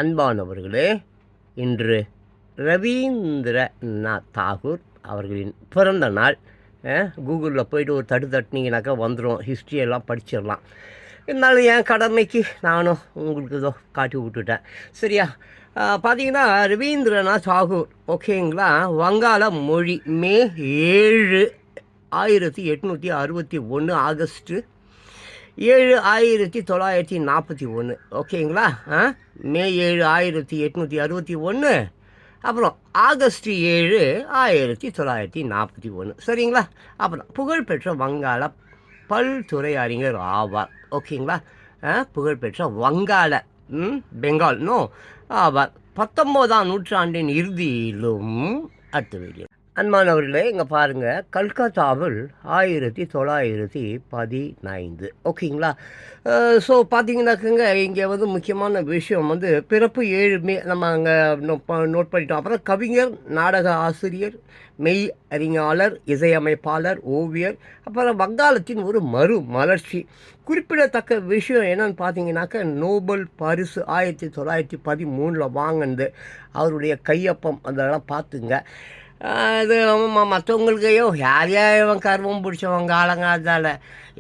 அன்பானவர்களே, இன்று ரவீந்திரநாத் தாகூர் அவர்களின் பிறந்த நாள். கூகுளில் போய்ட்டு ஒரு தட்டினீங்கனாக்கா வந்துடும், ஹிஸ்ட்ரியெல்லாம் படிச்சிடலாம். இருந்தாலும் என் கடமைக்கு நானும் உங்களுக்கு இதோ காட்டி விட்டுட்டேன். சரியா? பார்த்தீங்கன்னா ரவீந்திரநாத் தாகூர், ஓகேங்களா, வங்காள மொழி மே 7, 1861 ஆகஸ்ட்டு 7, 1941. ஓகேங்களா? மே 7, 1861, அப்புறம் ஆகஸ்ட் 7, 1941. சரிங்களா? அப்புறம் புகழ்பெற்ற வங்காள பல்துறை அறிஞர் ஆவார். ஓகேங்களா? புகழ்பெற்ற வங்காள பெங்கால்னோ ஆவார். 19ஆம் நூற்றாண்டின் இறுதியிலும் அடுத்த வீடியோ. அன்பானவர்களே, இங்கே பாருங்கள், கல்கத்தாவில் 1915. ஓகேங்களா? ஸோ பார்த்தீங்கன்னாக்குங்க, இங்கே வந்து முக்கியமான விஷயம் வந்து பிறப்பு 7 மே நம்ம அங்கே நோட் பண்ணிட்டோம். அப்புறம் கவிஞர், நாடக ஆசிரியர், மெய் அறிஞாளர், இசையமைப்பாளர், ஓவியர், அப்புறம் வங்காளத்தின் ஒரு மறுமலர்ச்சி. குறிப்பிடத்தக்க விஷயம் என்னன்னு பார்த்தீங்கன்னாக்க, நோபல் பரிசு 1913 வாங்கினது. அவருடைய கையொப்பம் அதெல்லாம் பார்த்துங்க. இது மற்றவங்களுக்கையோ யார் இவன் கர்வம் பிடிச்சவங்க காலங்காலத்தால்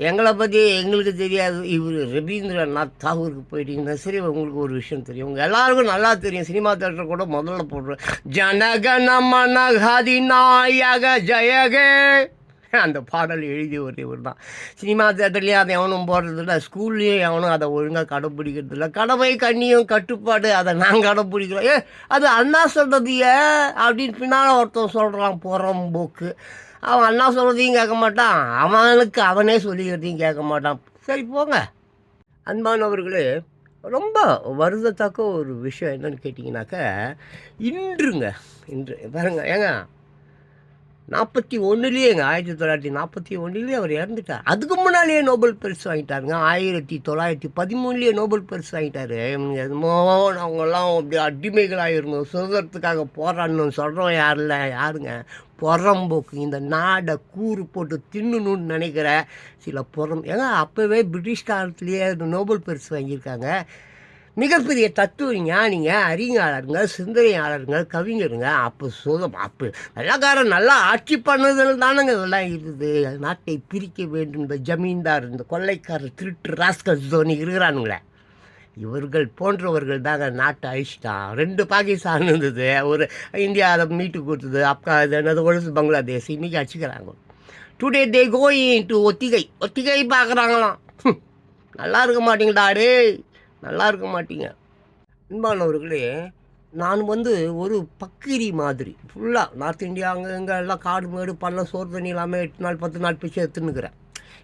எங்களை பற்றி எங்களுக்கு தெரியாது. இவர் ரவீந்திரநாத் தாகூருக்கு போயிட்டீங்கன்னா சரி, உங்களுக்கு ஒரு விஷயம் தெரியும், உங்கள் எல்லாருக்கும் நல்லா தெரியும். சினிமா தேட்டர் கூட முதல்ல போடுறேன், ஜனகணமன அதிநாயக ஜெயகே, அந்த பாடல் எழுதி இவர் தான். சினிமா தேட்டர்லேயும் அதை எவனும் போடுறதில்ல, ஸ்கூல்லேயும் எவனும் அதை ஒழுங்காக கடைப்பிடிக்கிறதில்ல. கடமை கண்ணியும் கட்டுப்பாடு அதை நான் கடைப்பிடிக்கிறோம். அது அண்ணா சொல்கிறது அப்படின்னு பின்னால் ஒருத்தன் சொல்கிறான், புறம்போக்கு. அவன் அண்ணா சொல்கிறதையும் கேட்க மாட்டான், அவனுக்கு அவனே சொல்லிக்கிறதையும் கேட்க மாட்டான். சரி போங்க. அன்பானவர்களே, ரொம்ப வருதத்தக்க ஒரு விஷயம் என்னன்னு கேட்டிங்கனாக்க, இன்று பாருங்க, ஏங்க 41லேயேங்க, 1941 அவர் இறந்துட்டார். அதுக்கு முன்னாலேயே நோபல் பரிசு வாங்கிட்டாருங்க. 1913 நோபல் பரிசு வாங்கிட்டாரு. எதுமோ அவங்கெல்லாம் அப்படி அடிமைகளாக இருந்தோம், சுதந்திரத்துக்காக போராடணும்னு சொல்கிறோம். யாருங்க? புறம்போக்கு. இந்த நாடை கூறு போட்டு தின்னணுன்னு நினைக்கிற சில ஏங்க அப்போவே பிரிட்டிஷ் காலத்துலேயே நோபல் பரிசு வாங்கியிருக்காங்க. மிகப்பெரிய தத்துவ ஞானிங்க, அறிஞாளருங்க, சிந்தனையாளருங்க, கவிஞருங்க. அப்போ வெள்ளக்காரன் நல்லா ஆட்சி பண்ணதில் தானங்க இதெல்லாம் இருக்குது. நாட்டை பிரிக்க வேண்டும் இந்த ஜமீன்தார், இந்த கொள்ளைக்காரர், திருட்டு ராஸ்கல் தோனி இருக்கிறானுங்களே, இவர்கள் போன்றவர்கள் தாங்க நாட்டை அழிச்சிட்டான். 2 பாகிஸ்தான் இருந்தது, ஒரு இந்தியா அதை மீட்டு கொடுத்தது. என்னது ஒழுசு பங்களாதேஷ், இன்றைக்கி அடிச்சுக்கிறாங்க. டுடே தே கோயிங் டு ஒத்திகை பார்க்குறாங்களாம். நல்லா இருக்க மாட்டீங்கடா டே, நல்லா இருக்க மாட்டீங்க. அன்பானவர்களே, நான் வந்து ஒரு பக்கிரி மாதிரி ஃபுல்லாக நார்த் இந்தியா அங்கே எல்லாம் காடு மேடு பள்ளம் சோறு தண்ணி இல்லாமல் 8 நாள் 10 நாள் பிச்சை எடுத்துன்னுக்கிறேன்.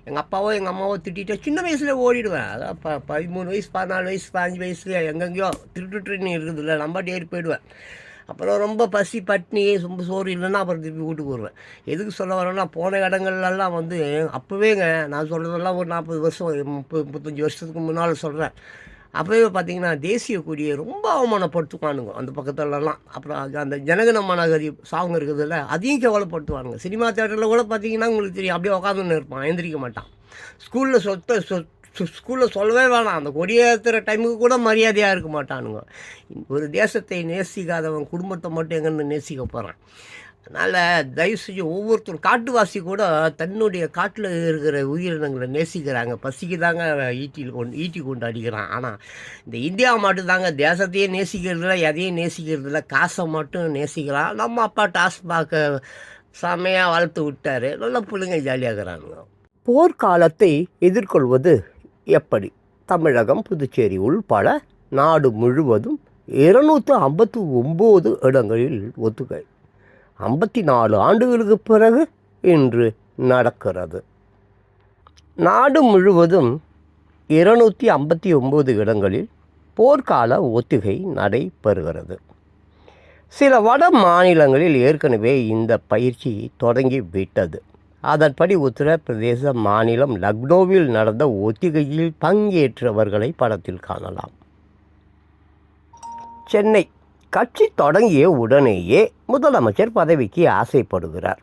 எங்கள் அப்பாவோ எங்கள் அம்மாவோ திட்டிட்டு சின்ன வயசில் ஓடிடுவேன். அதான் 13 வயசு 14 வயசு 15 வயசுல எங்கெங்கேயோ திருட்டுன்னு இருக்குதுல்ல, நம்பாட்டி ஏறி போயிடுவேன். அப்புறம் ரொம்ப பசி பட்னி ரொம்ப சோறு இல்லைன்னா அப்புறம் திருப்பி வீட்டுக்கு வருவேன். எதுக்கு சொல்ல வரேன்னா, போன இடங்கள்லாம் வந்து அப்போவேங்க நான் சொல்கிறதெல்லாம் ஒரு 40 வருஷம் 35 வருஷத்துக்கு முன்னால் சொல்கிறேன். அப்போவே பார்த்தீங்கன்னா தேசிய கொடியை ரொம்ப அவமானப்படுத்துவானுங்க அந்த பக்கத்துலலாம். அப்புறம் அந்த ஜனகணமன சாங் இருக்குதுல்ல, அதையும் கேவலப்படுத்துவானுங்க. சினிமா தேட்டரில் கூட பார்த்தீங்கன்னா உங்களுக்கு தெரியும், அப்படியே உட்காந்துன்னு இருப்பான், எந்திரிக்க மாட்டான். ஸ்கூலில் சொல்லவே வேணாம், அந்த கொடியேற்றுற டைமுக்கு கூட மரியாதையாக இருக்க மாட்டானுங்க. ஒரு தேசத்தை நேசிக்காதவன் குடும்பத்தை மட்டும் எங்கன்னு நேசிக்க போகிறான். அதனால் தயவு செஞ்சு ஒவ்வொருத்தரும், காட்டுவாசி கூட தன்னுடைய காட்டில் இருக்கிற உயிரினங்களை நேசிக்கிறாங்க. பசிக்கு தாங்க ஈட்டி கொண்டு அடிக்கிறான். ஆனால் இந்த இந்தியா மட்டும் தாங்க தேசத்தையே நேசிக்கிறதில்ல, எதையும் நேசிக்கிறதில்ல, காசை மட்டும் நேசிக்கிறான். நம்ம அப்பா டாஸ்மாகை செம்மையாக வளர்த்து விட்டார், நல்ல பிள்ளைங்க ஜாலியாகிறானுங்க. போர்க்காலத்தை எதிர்கொள்வது எப்படி? தமிழகம், புதுச்சேரி உள்பட நாடு முழுவதும் 259 இடங்களில் ஒத்துகை 54 ஆண்டுகளுக்கு பிறகு இன்று நடக்கிறது. நாடு முழுவதும் 259 இடங்களில் போர்க்கால ஒத்திகை நடைபெறுகிறது. சில வட மாநிலங்களில் ஏற்கனவே இந்த பயிற்சி தொடங்கிவிட்டது. அதன்படி உத்தரப்பிரதேச மாநிலம் லக்னோவில் நடந்த ஒத்திகையில் பங்கேற்றவர்களை படத்தில் காணலாம். சென்னை, கட்சி தொடங்கிய உடனேயே முதலமைச்சர் பதவிக்கு ஆசைப்படுகிறார்.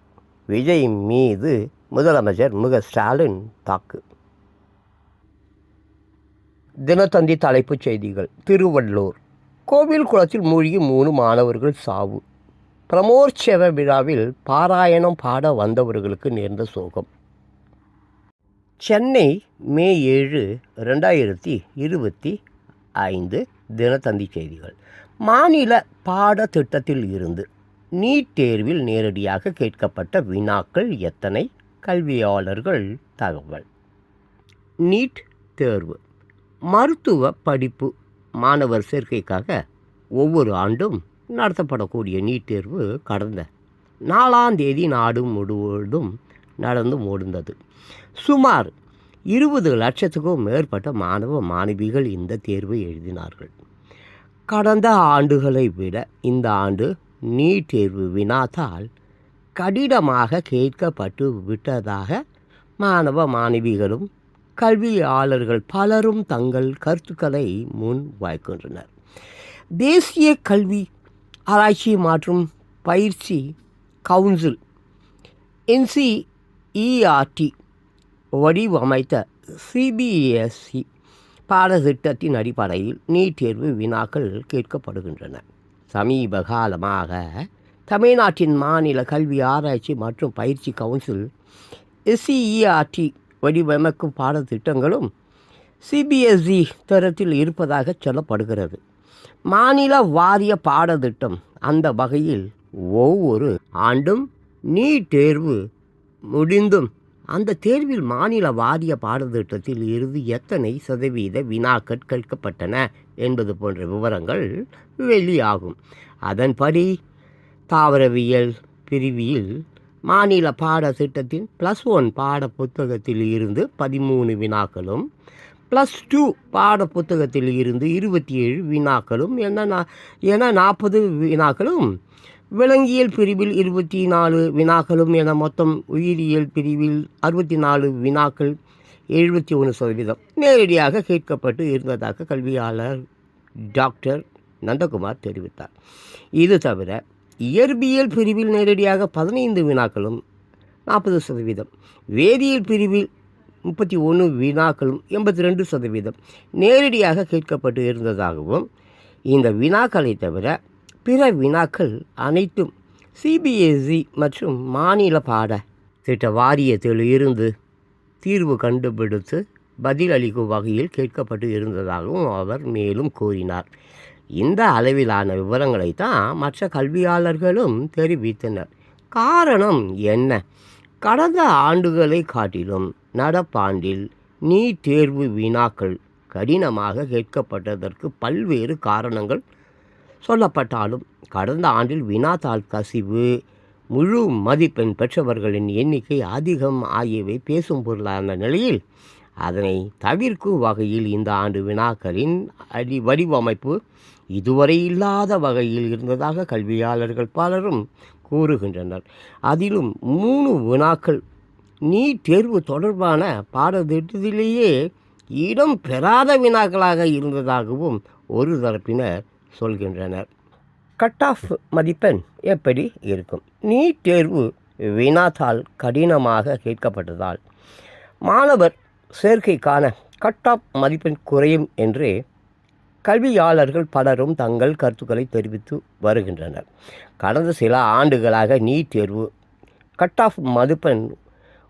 விஜய் மீது முதலமைச்சர் ஸ்டாலின் தாக்கு. தினத்தந்தி தலைப்புச் செய்திகள். திருவள்ளூர், கோவில் குளத்தில் மூழ்கி 3 மாணவர்கள் சாவு. பிரமோற்சவ விழாவில் பாராயணம் பாட வந்தவர்களுக்கு நேர்ந்த சோகம். சென்னை மே 7, 2025 தினத்தந்தி செய்திகள். மாநில பாடத்திட்டத்தில் இருந்து நீட் தேர்வில் நேரடியாக கேட்கப்பட்ட வினாக்கள் எத்தனை? கல்வியாளர்கள் தகவல். நீட் தேர்வு மருத்துவ படிப்பு மாணவர் சேர்க்கைக்காக ஒவ்வொரு ஆண்டும் நடத்தப்படக்கூடிய நீட் தேர்வு கடந்த 4ஆம் தேதி நாடு முழுவதும் நடந்து முடிந்தது. சுமார் 20 லட்சத்துக்கும் மேற்பட்ட மாணவ மாணவிகள் இந்த தேர்வை எழுதினார்கள். கடந்த ஆண்டுகளை விட இந்த ஆண்டு நீட் தேர்வு வினாத்தால் கடினமாக கேட்கப்பட்டு விட்டதாக மாணவ மாணவிகளும் கல்வியாளர்கள் பலரும் தங்கள் கருத்துக்களை முன் வைக்கின்றனர். தேசிய கல்வி ஆராய்ச்சி மற்றும் பயிற்சி கவுன்சில் NCERT வடிவமைத்த CBSE பாடத்திட்டத்தின் அடிப்படையில் நீட் தேர்வு வினாக்கள் கேட்கப்படுகின்றன. சமீப காலமாக தமிழ்நாட்டின் மாநில கல்வி ஆராய்ச்சி மற்றும் பயிற்சி கவுன்சில் SCERT வடிவமைக்கும் பாடத்திட்டங்களும் CBSE தரத்தில் இருப்பதாக சொல்லப்படுகிறது. மாநில வாரிய பாடத்திட்டம் அந்த வகையில் ஒவ்வொரு ஆண்டும் நீட் தேர்வு முடிந்தும் அந்த தேர்வில் மாநில வாரிய பாடத்திட்டத்தில் இருந்து எத்தனை சதவீத வினாக்கள் கேட்கப்பட்டன என்பது போன்ற விவரங்கள் வெளியாகும். அதன்படி தாவரவியல் பிரிவில் மாநில பாடத்திட்டத்தின் +1 பாட புத்தகத்தில் இருந்து 13 வினாக்களும், +2 பாட புத்தகத்தில் இருந்து 27 வினாக்களும் என 40 வினாக்களும், விலங்கியல் பிரிவில் 24 வினாக்களும் என மொத்தம் உயிரியல் பிரிவில் 64 வினாக்கள் 71% நேரடியாக கேட்கப்பட்டு இருந்ததாக கல்வியாளர் டாக்டர் நந்தகுமார் தெரிவித்தார். இது தவிர இயற்பியல் பிரிவில் நேரடியாக 15 வினாக்களும் 40%, வேதியியல் பிரிவில் 31 வினாக்களும் 82% நேரடியாக கேட்கப்பட்டு இருந்ததாகவும், இந்த வினாக்களை தவிர பிற வினாக்கள் அனைத்தும் CBSE மற்றும் மாநில பாட திட்ட வாரியத்தில் இருந்து தீர்வு கண்டுபிடித்து பதிலளிக்கும் வகையில் கேட்கப்பட்டு இருந்ததாகவும் அவர் மேலும் கூறினார். இந்த அளவிலான விவரங்களை தான் மற்ற கல்வியாளர்களும் தெரிவித்தனர். காரணம் என்ன? கடந்த ஆண்டுகளை காட்டிலும் நடப்பாண்டில் நீட் தேர்வு வினாக்கள் கடினமாக கேட்கப்பட்டதற்கு பல்வேறு காரணங்கள் சொல்லப்பட்டாலும், கடந்த ஆண்டில் வினாத்தாள் கசிவு, முழு மதிப்பெண் பெற்றவர்களின் எண்ணிக்கை அதிகம் ஆகியவை பேசும் பொருளான நிலையில் அதனை தவிர்க்கும் வகையில் இந்த ஆண்டு வினாக்களின் வடிவமைப்பு இதுவரை இல்லாத வகையில் இருந்ததாக கல்வியாளர்கள் பலரும் கூறுகின்றனர். அதிலும் 3 வினாக்கள் நீட் தேர்வு தொடர்பான பாடத்திட்டத்திலேயே இடம் பெறாத வினாக்களாக இருந்ததாகவும் ஒரு தரப்பினர் சொல்கின்றனர். கட் ஆஃப் மதிப்பெண் எப்படி இருக்கும்? நீட் தேர்வு வினாத்தாள் கடினமாக கேட்கப்பட்டதால் மாணவர் சேர்க்கைக்கான கட் ஆஃப் மதிப்பெண் குறையும் என்று கல்வியாளர்கள் பலரும் தங்கள் கருத்துக்களை தெரிவித்து வருகின்றனர். கடந்த சில ஆண்டுகளாக நீட் தேர்வு கட் ஆஃப் மதிப்பெண்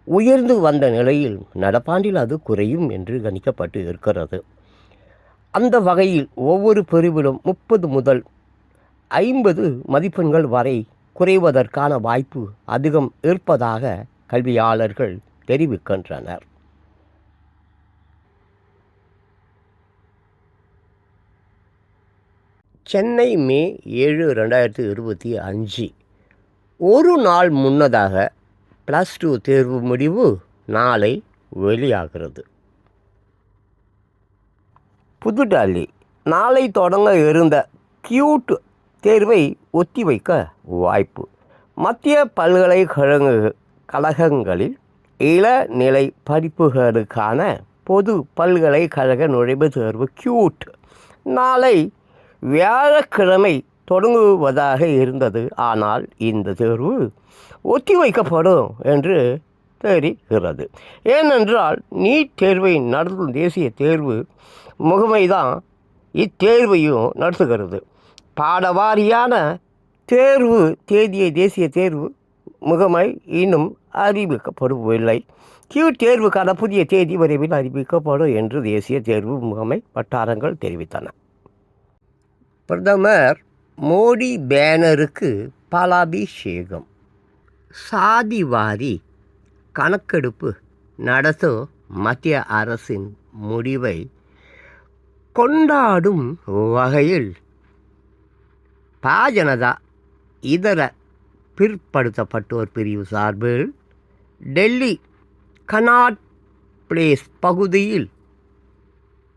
உயர்ந்து வந்த நிலையில் நடப்பாண்டில் அது குறையும் என்று கணிக்கப்பட்டு இருக்கிறது. அந்த வகையில் ஒவ்வொரு பிரிவிலும் 30 முதல் 50 மதிப்பெண்கள் வரை குறைவதற்கான வாய்ப்பு அதிகம் இருப்பதாக கல்வியாளர்கள் தெரிவிக்கின்றனர். சென்னை மே 7, 2025 ஒரு நாள் முன்னதாக +2 தேர்வு முடிவு நாளை வெளியாகிறது. புதுடெல்லி நாளை தொடங்க இருந்த கியூட் தேர்வை ஒத்திவைக்க வாய்ப்பு. மத்திய பல்கலைக்கழகங்களில் இளநிலை படிப்புகளுக்கான பொது பல்கலைக்கழக நுழைவுத் தேர்வு கியூட் நாளை வியாழக்கிழமை தொடங்குவதாக இருந்தது. ஆனால் இந்த தேர்வு ஒத்திவைக்கப்படும் என்று தெரிகிறது. ஏனென்றால் நீட் தேர்வை நடத்தும் தேசிய தேர்வு முகமைதான் இத்தேர்வையும் நடத்துகிறது. பாடவாரியான தேர்வு தேதியை தேசிய தேர்வு முகமை இன்னும் அறிவிக்கப்படவில்லை. தேர்வுக்கான புதிய தேதி விரைவில் அறிவிக்கப்படும் என்று தேசிய தேர்வு முகமை வட்டாரங்கள் தெரிவித்தன. பிரதமர் மோடி பேனருக்கு பாலாபிஷேகம். சாதிவாரி கணக்கெடுப்பு நடத்தும் மத்திய அரசின் முடிவை கொண்டாடும் வகையில் பாஜனதா இதர பிற்படுத்தப்பட்டோர் பிரிவு சார்பில் டெல்லி கனாட் பிளேஸ் பகுதியில்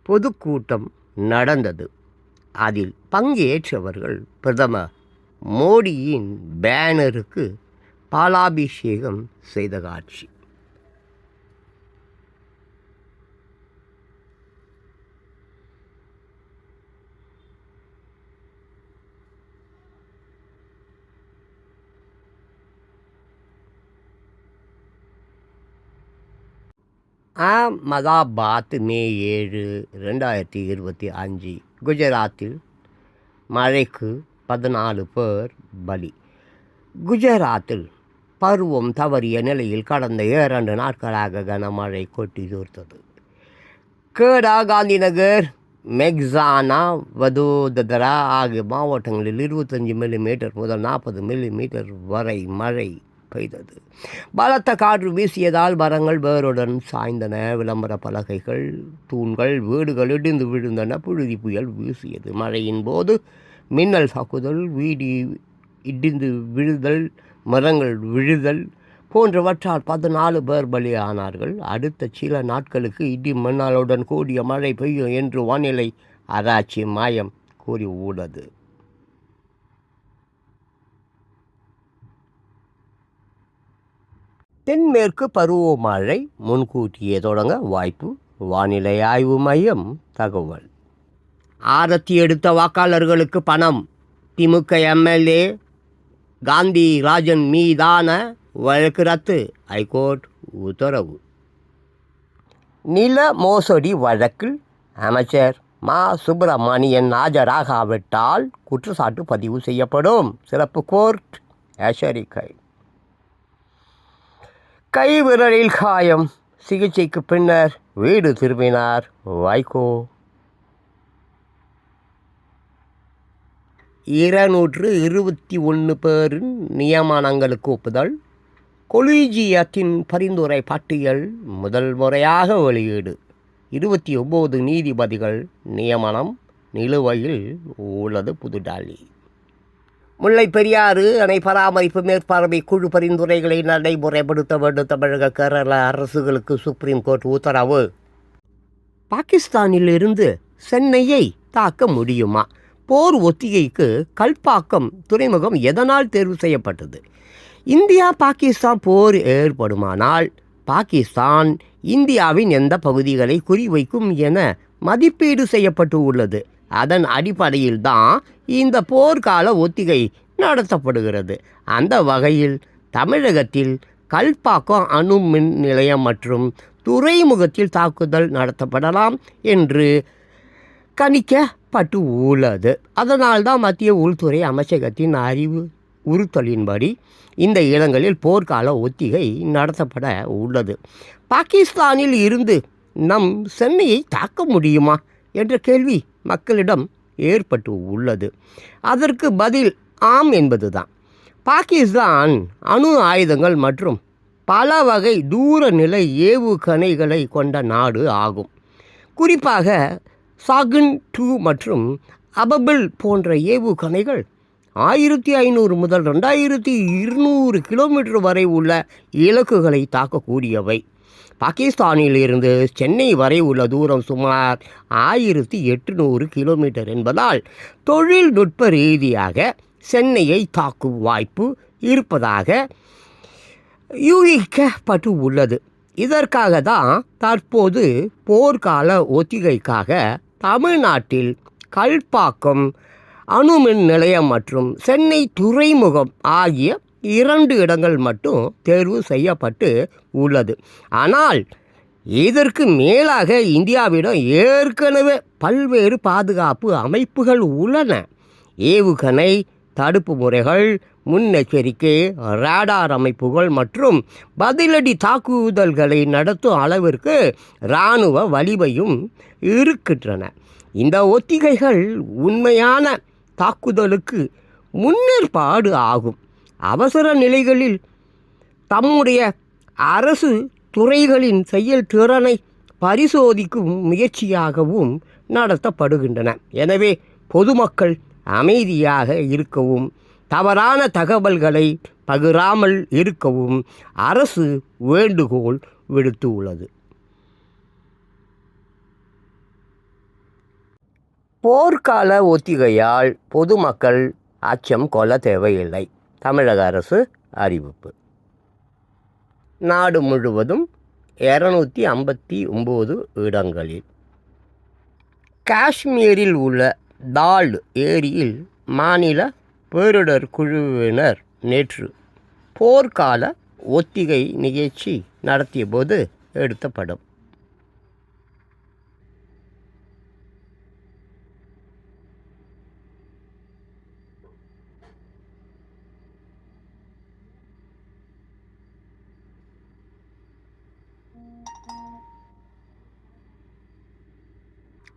பொதுக்கூட்டம் நடந்தது. அதில் பங்கேற்றவர்கள் பிரதமர் மோடியின் பேனருக்கு பாலாபிஷேகம் செய்த காட்சி. அகமதாபாத் மே 7, 2025. குஜராத்தில் மழைக்கு 14 பேர் பலி. குஜராத்தில் பருவம் தவறிய நிலையில் கடந்த 2 நாட்களாக கனமழை கொட்டி தீர்த்தது. கேடா, காந்திநகர், மெக்ஸானா, வதோதரா ஆகிய மாவட்டங்களில் 25 மில்லிமீட்டர் முதல் 40 மில்லிமீட்டர் வரை மழை பெய்தது. பலத்த காற்று வீசியதால் மரங்கள் வேருடன் சாய்ந்தன. விளம்பர பலகைகள், தூண்கள், வீடுகள் இடிந்து விழுந்தன. புழுதி புயல் வீசியது. மழையின் போது மின்னல் தாக்குதல், வீடு இடிந்து விழுதல், மரங்கள் விழுதல் போன்றவற்றால் 14 பேர் பலியானார்கள். அடுத்த சில நாட்களுக்கு இடி மின்னலுடன் கூடிய மழை பெய்யும் என்று வானிலை ஆராய்ச்சி மையம் கூறியுள்ளது. தென்மேற்கு பருவமழை முன்கூட்டியே தொடங்க வாய்ப்பு, வானிலை ஆய்வு மையம் தகவல். ஆரத்தி எடுத்த வாக்காளர்களுக்கு பணம். திமுக எம்எல்ஏ காந்தி ராஜன் மீதான வழக்கு ரத்து, ஹைகோர்ட் உத்தரவு. நில மோசடி வழக்கில் அமைச்சர் மா. சுப்பிரமணியன் ஆஜராகாவிட்டால் குற்றச்சாட்டு பதிவு செய்யப்படும், சிறப்பு கோர்ட் எச்சரிக்கை. கை விரலில் காயம், சிகிச்சைக்கு பின்னர் வீடு திரும்பினார் வைகோ. 221 பேரின் நியமனங்களுக்கு ஒப்புதல். கொலீஜியத்தின் பரிந்துரை பட்டியல் முதல் முறையாக வெளியீடு. 29 நீதிபதிகள் நியமனம் நிலுவையில் உள்ளது. புதுடெல்லி. முல்லை பெரியாறு அணை பராமரிப்பு மேற்பார்வை குழு பரிந்துரைகளை நடைமுறைப்படுத்த வேண்டும் தமிழக, கேரள அரசுகளுக்கு சுப்ரீம் கோர்ட் உத்தரவு. பாகிஸ்தானில் இருந்து சென்னையை தாக்க முடியுமா? போர் ஒத்திகைக்கு கல்பாக்கம் துறைமுகம் எதனால் தேர்வு செய்யப்பட்டது? இந்தியா பாகிஸ்தான் போர் ஏற்படுமானால் பாகிஸ்தான் இந்தியாவின் எந்த பகுதிகளை குறிவைக்கும் என மதிப்பீடு செய்யப்பட்டு உள்ளது. அதன் அடிப்படையில் தான் இந்த போர்க்கால ஒத்திகை நடத்தப்படுகிறது. அந்த வகையில் தமிழகத்தில் கல்பாக்கம் அணு மின் நிலையம் மற்றும் துறைமுகத்தில் தாக்குதல் நடத்தப்படலாம் என்று கணிக்கப்பட்டு உள்ளது. அதனால்தான் மத்திய உள்துறை அமைச்சகத்தின் அறிவுறுத்தலின்படி இந்த இடங்களில் போர்க்கால ஒத்திகை நடத்தப்பட உள்ளது. பாகிஸ்தானில் இருந்து நம் சென்னையை தாக்க முடியுமா என்ற கேள்வி மக்களிடம் ஏற்பட்டு உள்ளது. அதற்கு பதில் ஆம் என்பதுதான். பாகிஸ்தான் அணு ஆயுதங்கள் மற்றும் பல வகை தூர நிலை ஏவுகணைகளை கொண்ட நாடு ஆகும். குறிப்பாக சாகன் 2 மற்றும் அபபிள் போன்ற ஏவுகணைகள் 1500 முதல் 2200 கிலோமீட்டர் வரை உள்ள இலக்குகளை தாக்கக்கூடியவை. பாகிஸ்தானில் இருந்து சென்னை வரை உள்ள தூரம் சுமார் 1800 கிலோமீட்டர் என்பதால் தொழில்நுட்ப ரீதியாக சென்னையை தாக்கும் வாய்ப்பு இருப்பதாக யூகிக்கப்பட்டு உள்ளது. இதற்காக தான் தற்போது போர்க்கால ஒத்திகைக்காக தமிழ்நாட்டில் கல்பாக்கம் அணுமின் நிலையம் மற்றும் சென்னை துறைமுகம் ஆகிய 2 இடங்கள் மட்டும் தேர்வு செய்யப்பட்டு உள்ளது. ஆனால் இதற்கு மேலாக இந்தியாவிடம் ஏற்கனவே பல்வேறு பாதுகாப்பு அமைப்புகள் உள்ளன. ஏவுகணை தடுப்பு முறைகள், முன்னெச்சரிக்கை ரேடார் அமைப்புகள் மற்றும் பதிலடி தாக்குதல்களை நடத்தும் அளவிற்கு இராணுவ வலிமையும் இருக்கின்றன. இந்த ஒத்திகைகள் உண்மையான தாக்குதலுக்கு முன்னேற்பாடு ஆகும். அவசர நிலைகளில் தம்முடைய அரசு துறைகளின் செயல்திறனை பரிசோதிக்கும் முயற்சியாகவும் நடத்தப்படுகின்றன. எனவே பொதுமக்கள் அமைதியாக இருக்கவும், தவறான தகவல்களை பகிராமல் இருக்கவும் அரசு வேண்டுகோள் விடுத்துள்ளது. போர்க்கால ஒத்திகையால் பொதுமக்கள் அச்சம் கொள்ள தேவையில்லை. தமிழக அரசு அறிவிப்பு. நாடு முழுவதும் 259 இடங்களில். காஷ்மீரில் உள்ள தால் ஏரியில் மாநில பேரிடர் குழுவினர் நேற்று போர்க்கால ஒத்திகை நிகழ்ச்சி நடத்திய போது எடுத்த படம்.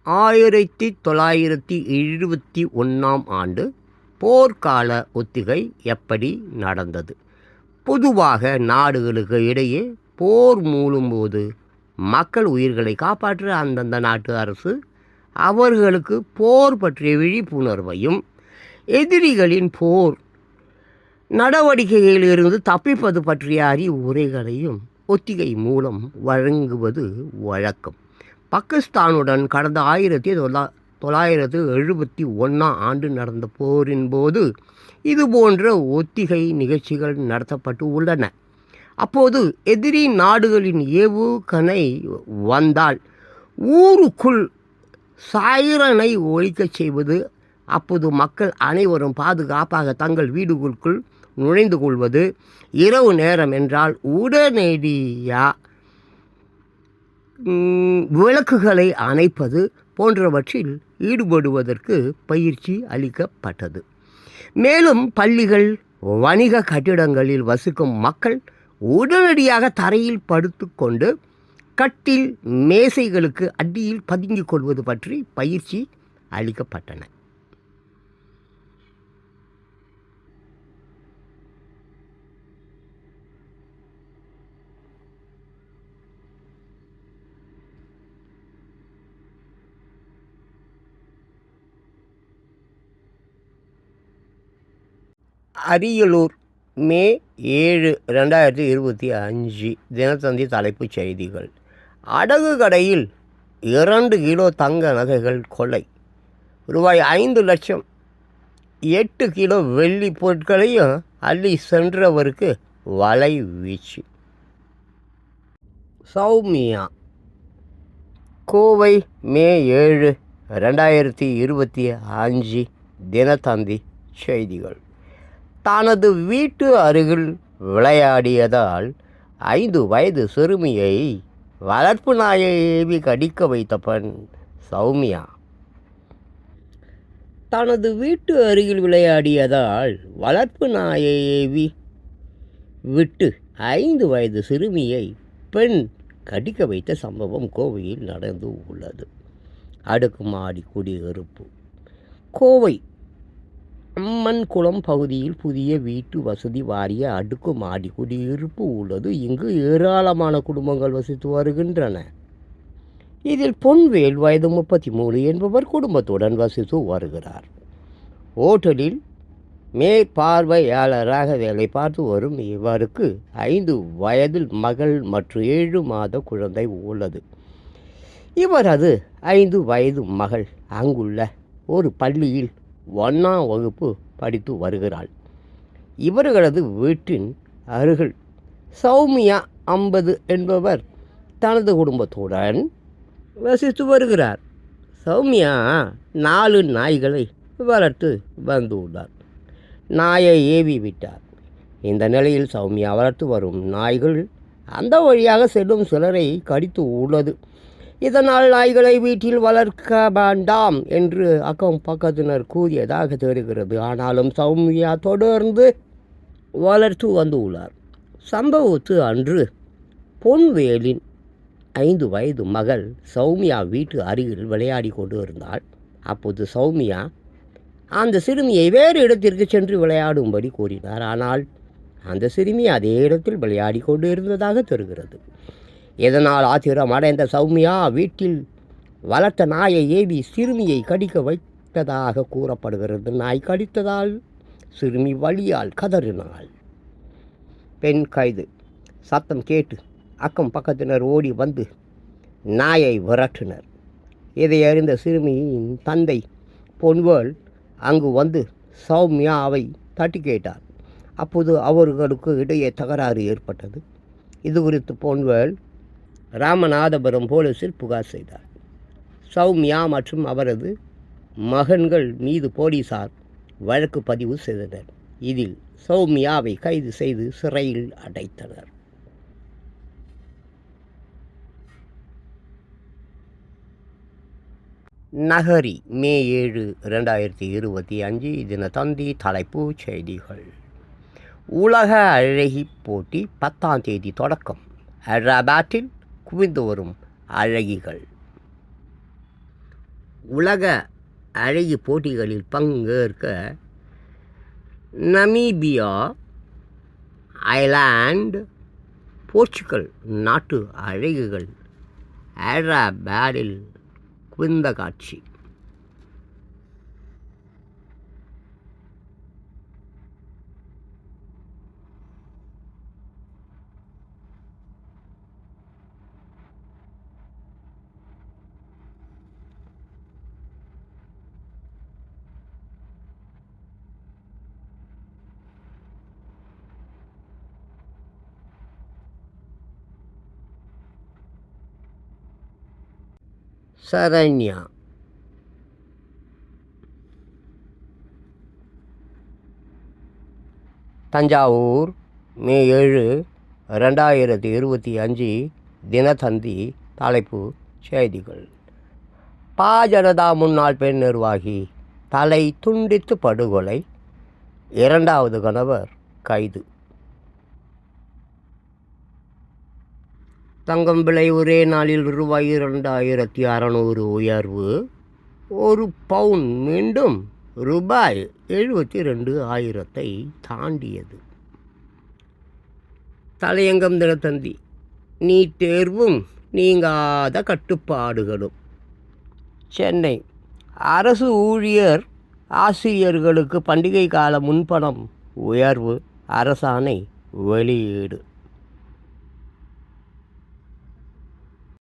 ஆயிரத்தி 1971 ஆண்டு போர்க்கால ஒத்திகை எப்படி நடந்தது? பொதுவாக நாடுகளுக்கு இடையே போர் மூழும்போது மக்கள் உயிர்களை காப்பாற்ற அந்தந்த நாட்டு அரசு அவர்களுக்கு போர் பற்றிய விழிப்புணர்வையும் எதிரிகளின் போர் நடவடிக்கைகளிலிருந்து தப்பிப்பது பற்றிய அறிவுரைகளையும் ஒத்திகை மூலம் வழங்குவது வழக்கம். பாகிஸ்தானுடன் கடந்த 1971 ஆண்டு நடந்த போரின் போது இதுபோன்ற ஒத்திகை நிகழ்ச்சிகள் நடத்தப்பட்டு உள்ளன. அப்போது எதிரி நாடுகளின் ஏவுகணை வந்தால் ஊருக்குள் சைரனை ஒலிக்கச் செய்வது, அப்போது மக்கள் அனைவரும் பாதுகாப்பாக தங்கள் வீடுகளுக்குள் நுழைந்து கொள்வது, இரவு நேரம் என்றால் உடனடியாக விளக்குகளை அணைப்பது போன்றவற்றில் ஈடுபடுவதற்கு பயிற்சி அளிக்கப்பட்டது. மேலும் பள்ளிகள், வணிக கட்டிடங்களில் வசிக்கும் மக்கள் உடனடியாக தரையில் படுத்து கொண்டு கட்டில், மேசைகளுக்கு அடியில் பதுங்கிக் கொள்வது பற்றி பயிற்சி அளிக்கப்பட்டன. அரியலூர், மே 7, 2025 தினத்தந்தி தலைப்புச் செய்திகள். அடகு கடையில் 2 கிலோ தங்க நகைகள் கொள்ளை, ரூபாய் 5 லட்சம், 8 கிலோ வெள்ளி பொருட்களையும் அள்ளி சென்றவருக்கு வலை வீச்சு. சௌமியா, கோவை, மே 7, 2025 தினத்தந்தி செய்திகள். தனது வீட்டு அருகில் விளையாடியதால் 5 வயது சிறுமியை வளர்ப்பு நாயை ஏவி கடிக்க வைத்த பெண் சௌமியா. தனது வீட்டு அருகில் விளையாடியதால் வளர்ப்பு நாயை ஏவி விட்டு 5 வயது சிறுமியை பெண் கடிக்க வைத்த சம்பவம் கோவையில் நடந்து உள்ளது. அடுக்குமாடி குடியிருப்பு. கோவை அம்மன்குளம் பகுதியில் புதிய வீட்டு வசதி வாரிய அடுக்குமாடி குடியிருப்பு உள்ளது. இங்கு ஏராளமான குடும்பங்கள் வசித்து வருகின்றன. இதில் பொன்வேல், வயது 33 என்பவர் குடும்பத்துடன் வசித்து வருகிறார். ஓட்டலில் மேற்பார்வையாளராக வேலை பார்த்து வரும் இவருக்கு 5 வயதில் மகள் மற்றும் 7 மாத குழந்தை உள்ளது. இவரது 5 வயது மகள் அங்குள்ள ஒரு பள்ளியில் 1ஆம் வகுப்பு படித்து வருகிறாள். இவர்களது வீட்டின் அருகில் சௌமியா 50 என்பவர் தனது குடும்பத்துடன் வசித்து வருகிறார். சௌமியா 4 நாய்களை வளர்த்து வந்துள்ளார். நாயை ஏவி விட்டார். இந்த நிலையில் சௌமியா வளர்த்து வரும் நாய்கள் அந்த வழியாக செல்லும் சிலரை கடித்து உள்ளது. இதனால் நாய்களை வீட்டில் வளர்க்க வேண்டாம் என்று அக்கம் பக்கத்தினர் கூறியதாக தெரிகிறது. ஆனாலும் சௌமியா தொடர்ந்து வளர்த்து வந்துள்ளார். சம்பவத்து அன்று பொன்வேலின் 5 வயது மகள் சௌமியா வீட்டு அருகில் விளையாடி கொண்டு இருந்தாள். அப்போது சௌமியா அந்த சிறுமியை வேறு இடத்திற்கு சென்று விளையாடும்படி கூறினார். ஆனால் அந்த சிறுமி அதே இடத்தில் விளையாடி கொண்டு இருந்ததாக தெரிகிறது. இதனால் ஆத்திரம் அடைந்த சௌமியா வீட்டில் வளர்த்த நாயை ஏவி சிறுமியை கடிக்க வைத்ததாக கூறப்படுகிறது. நாய் கடித்ததால் சிறுமி வலியால் கதறினாள். பெண் கைது. சத்தம் கேட்டு அக்கம் பக்கத்தினர் ஓடி வந்து நாயை விரட்டினர். இதை அறிந்த சிறுமியின் தந்தை பொன்வேல் அங்கு வந்து சௌமியாவை தட்டி கேட்டார். அப்போது அவர்களுக்கு இடையே தகராறு ஏற்பட்டது. இது குறித்து பொன்வேல் ராமநாதபுரம் போலீஸில் புகார் செய்தார். சௌமியா மற்றும் அவரது மகன்கள் மீது போலீசார் வழக்கு பதிவு செய்தனர். இதில் சௌமியாவை கைது செய்து சிறையில் அடைத்தனர். நகரி மே 7, 2025 தினத்தந்தி. தலைப்புச் செய்திகள். உலக அழகி போட்டி 10ஆம் தேதி தொடக்கம். ஹைதராபாத்தில் குவிந்து வரும் அழகிகள். உலக அழகி போட்டிகளில் பங்கேற்க நமீபியா, ஐர்லாந்து, போர்ச்சுகல் நாட்டு அழகிகள் ஹைதராபாத்தில் குவிந்த காட்சி. சரண்யா. தஞ்சாவூர் மே 7, 2025 தினத்தந்தி. தலைப்பு செய்திகள். பாஜனதா முன்னாள் பெண் நிர்வாகி தலை துண்டித்து படுகொலை. 2வது கணவர் கைது. தங்கம் விலை ஒரே நாளில் ரூபாய் 2600 உயர்வு. 1 பவுன் மீண்டும் ரூபாய் 72,000 தாண்டியது. தலையங்கம் தினத்தந்தி. நீட் தேர்வும் நீங்காத கட்டுப்பாடுகளும். சென்னை. அரசு ஊழியர் ஆசிரியர்களுக்கு பண்டிகை கால முன்பணம் உயர்வு அரசாணை வெளியீடு.